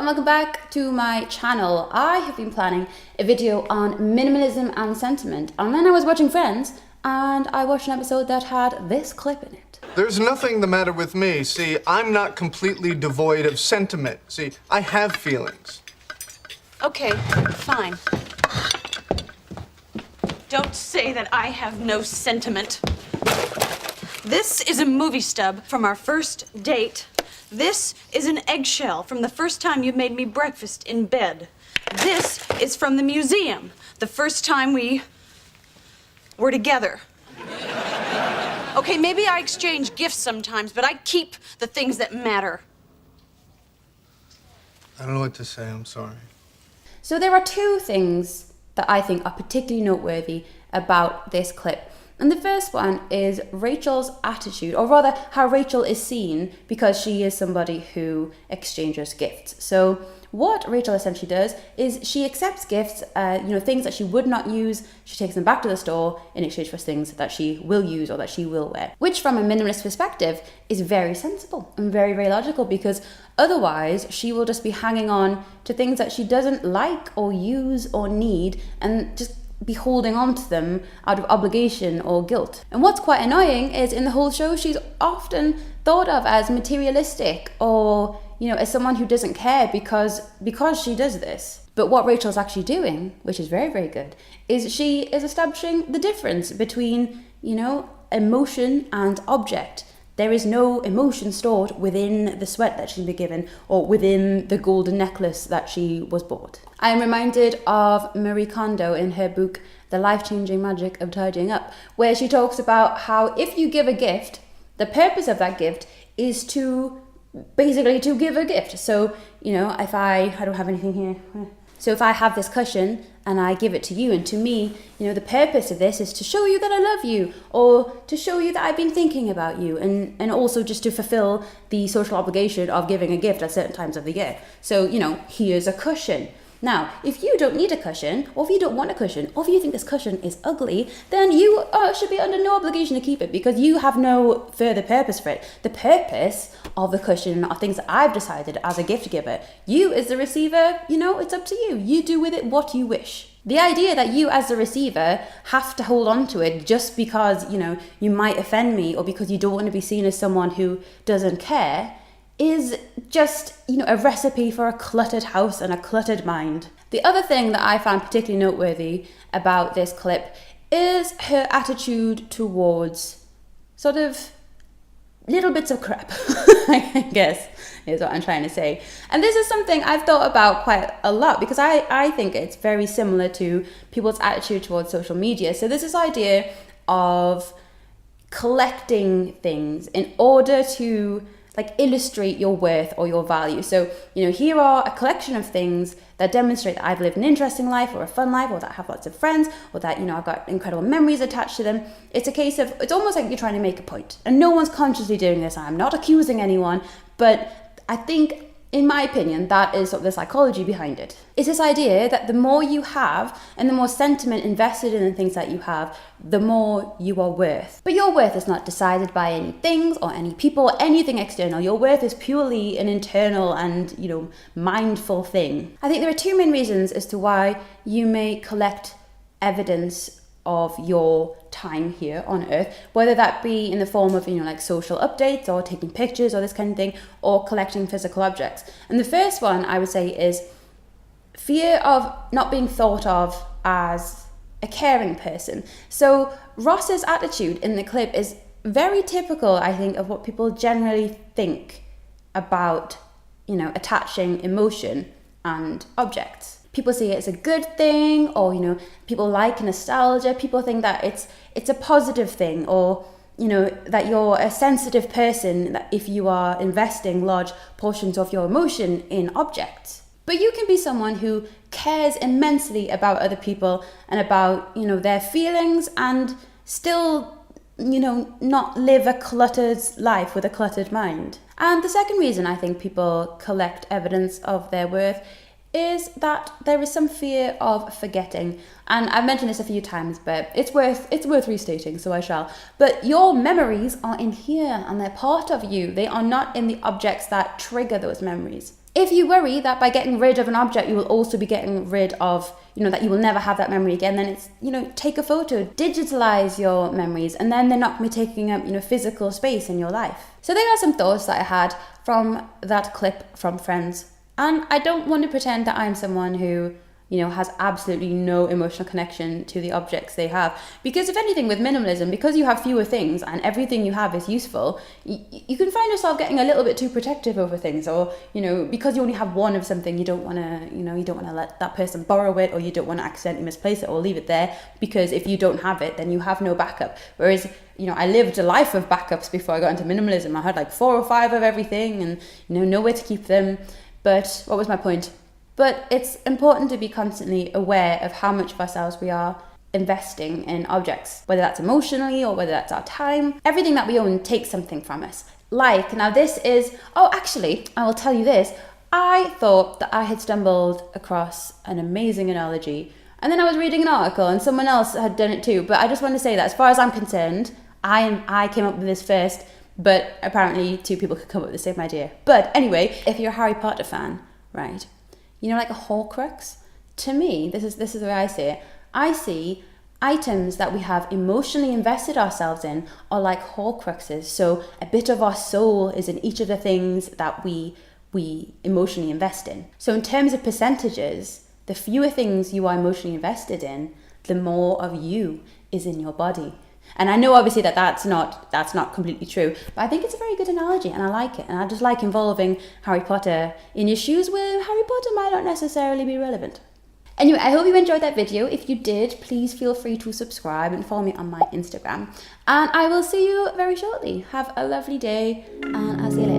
and welcome back to my channel. I have been planning a video on minimalism and sentiment, and then I was watching Friends and I watched an episode that had this clip in it. There's nothing the matter with me. See, I'm not completely devoid of sentiment. See, I have feelings. Okay, fine. Don't say that I have no sentiment. This is a movie stub from our first date. This is an eggshell from the first time you made me breakfast in bed. This is from the museum, the first time we were together. Okay, maybe I exchange gifts sometimes, but I keep the things that matter. I don't know what to say, I'm sorry. So there are two things that I think are particularly noteworthy about this clip. And the first one is Rachel's attitude, or rather how Rachel is seen because she is somebody who exchanges gifts. So what Rachel essentially does is she accepts gifts, things that she would not use, she takes them back to the store in exchange for things that she will use or that she will wear. Which from a minimalist perspective is very sensible and very, very logical, because otherwise she will just be hanging on to things that she doesn't like or use or need and just be holding on to them out of obligation or guilt. And what's quite annoying is in the whole show, she's often thought of as materialistic or, as someone who doesn't care because she does this. But what Rachel's actually doing, which is very, very good, is she is establishing the difference between, emotion and object. There is no emotion stored within the sweat that she's been given or within the golden necklace that she was bought. I am reminded of Marie Kondo in her book, The Life-Changing Magic of Tidying Up, where she talks about how if you give a gift, the purpose of that gift is to give a gift. So, if I don't have anything here. So if I have this cushion and I give it to you, and to me, the purpose of this is to show you that I love you, or to show you that I've been thinking about you, and also just to fulfill the social obligation of giving a gift at certain times of the year. So, here's a cushion. Now, if you don't need a cushion, or if you don't want a cushion, or if you think this cushion is ugly, then you should be under no obligation to keep it because you have no further purpose for it. The purpose of the cushion are things that I've decided as a gift giver. You as the receiver, it's up to you. You do with it what you wish. The idea that you as the receiver have to hold on to it just because, you might offend me or because you don't want to be seen as someone who doesn't care is just, a recipe for a cluttered house and a cluttered mind. The other thing that I found particularly noteworthy about this clip is her attitude towards sort of little bits of crap, I guess is what I'm trying to say. And this is something I've thought about quite a lot because I think it's very similar to people's attitude towards social media. So there's this idea of collecting things in order to illustrate your worth or your value. So, here are a collection of things that demonstrate that I've lived an interesting life or a fun life or that I have lots of friends or that, I've got incredible memories attached to them. It's a case of, it's almost like you're trying to make a point. And no one's consciously doing this. I'm not accusing anyone, but I think, in my opinion, that is sort of the psychology behind it. It's this idea that the more you have and the more sentiment invested in the things that you have, the more you are worth. But your worth is not decided by any things or any people or anything external. Your worth is purely an internal and, mindful thing. I think there are two main reasons as to why you may collect evidence of your time here on earth, whether that be in the form of, social updates or taking pictures or this kind of thing, or collecting physical objects. And the first one I would say is fear of not being thought of as a caring person. So Ross's attitude in the clip is very typical, I think, of what people generally think about, attaching emotion and objects. People see it as a good thing, or, people like nostalgia. People think that it's a positive thing, or, that you're a sensitive person that if you are investing large portions of your emotion in objects. But you can be someone who cares immensely about other people and about, their feelings and still, not live a cluttered life with a cluttered mind. And the second reason I think people collect evidence of their worth is that there is some fear of forgetting. And I've mentioned this a few times, but it's worth restating, so I shall. But your memories are in here and they're part of you. They are not in the objects that trigger those memories. If you worry that by getting rid of an object, you will also be getting rid of, that you will never have that memory again, then it's, take a photo, digitalize your memories, and then they're not going to be taking up, physical space in your life. So there are some thoughts that I had from that clip from Friends. And I don't want to pretend that I'm someone who, has absolutely no emotional connection to the objects they have. Because if anything, with minimalism, because you have fewer things and everything you have is useful, you can find yourself getting a little bit too protective over things, or, because you only have one of something, you don't want to let that person borrow it, or you don't want to accidentally misplace it or leave it there, because if you don't have it, then you have no backup. Whereas, I lived a life of backups before I got into minimalism. I had like 4 or 5 of everything and, nowhere to keep them. But what was my point? But it's important to be constantly aware of how much of ourselves we are investing in objects, whether that's emotionally or whether that's our time. Everything that we own takes something from us. Now this is, actually, I will tell you this. I thought that I had stumbled across an amazing analogy, and then I was reading an article and someone else had done it too. But I just want to say that as far as I'm concerned, I came up with this first, but apparently 2 people could come up with the same idea. But anyway, if you're a Harry Potter fan, right? Like a Horcrux? To me, this is the way I see it. I see items that we have emotionally invested ourselves in are like Horcruxes. So a bit of our soul is in each of the things that we emotionally invest in. So in terms of percentages, the fewer things you are emotionally invested in, the more of you is in your body. And I know obviously that's not completely true, but I think it's a very good analogy and I like it. And I just like involving Harry Potter in issues where Harry Potter might not necessarily be relevant. Anyway, I hope you enjoyed that video. If you did, please feel free to subscribe and follow me on my Instagram. And I will see you very shortly. Have a lovely day, and I'll see you later.